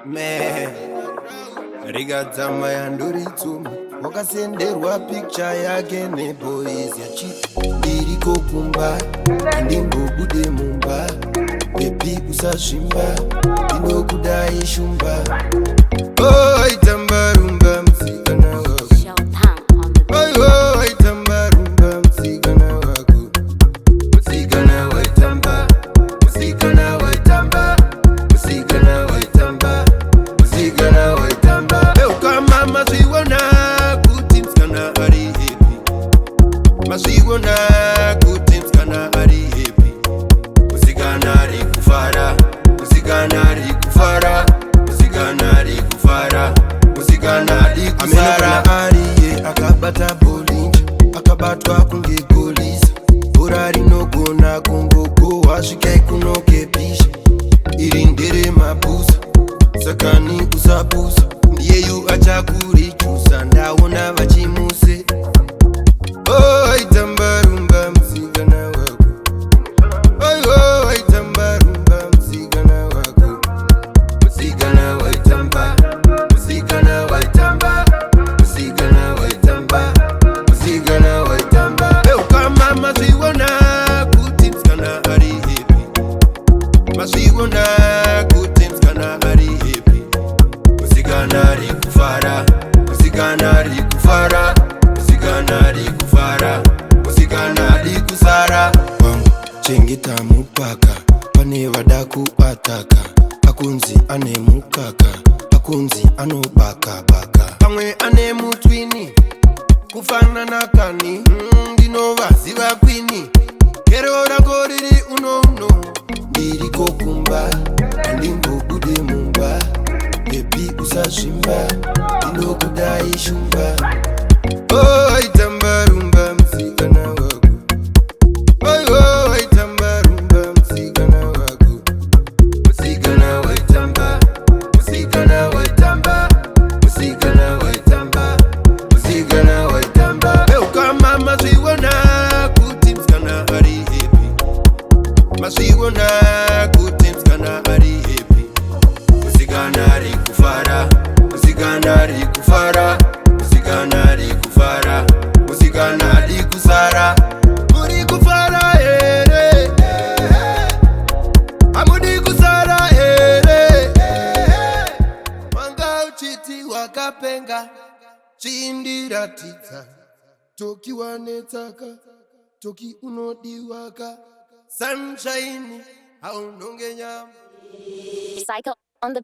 Man, rigatama yandorituma wakasenderwa picture yake neboys yachi iriko kumba ndimbobude mumba bebi usazvimba inokudai shumba oh itamba rumba msikana wako oh itamba rumba msikana wako msikana waitamba msikana waitamba msikana waitamba msikana waitamba kama maziwona kuti msikana ari happy maziwona kuti msikana ari happy msikana ari kufara msikana ari kufara msikana ari kufara msikana ari kufara ariye akabata bolinja akabatwa kunge golisa bora rinogona kungogo wasvika ikunokepisha iri ndere mabusa sakani usabusa ndiyeyu achakurichusa ndaona vachimuse oh itamba rumba msikana wako oh itamba rumba msikana wako msikana waitamba msikana waitamba msikana waitamba msikana waitamba kama maziwona kuti msikana ari happy maziwona kuti msikana ari happy msikana ari kufara msikana ari kufara msikana ari kufara msikana ari kusara chengeta mupaka pane vada kuataka akunzi ane mukaka akunzi anobaka baka pamwe ane mutwini kufanana kani ndinovaziva kwini kero rako riri unono ndiriko kumba ndimbobude mumba bebi usazvimba ndinokudai shumba oh itamba rumba msikana wako oh itamba rumba msikana wako msikana waitamba msikana waitamba msikana waitamba msikana waitamba kama maziwona kuti msikana ari happy maziwona kuti msikana ari happy msikana ari kufara msikana ari kufara msikana ari kufara msikana ari kusara muri kufara ere amudi kusara ere manga uchiti wakapenga chindiratidza toki wanetsaka toki unodiwaka sunshine haunonge nyama Cycle on the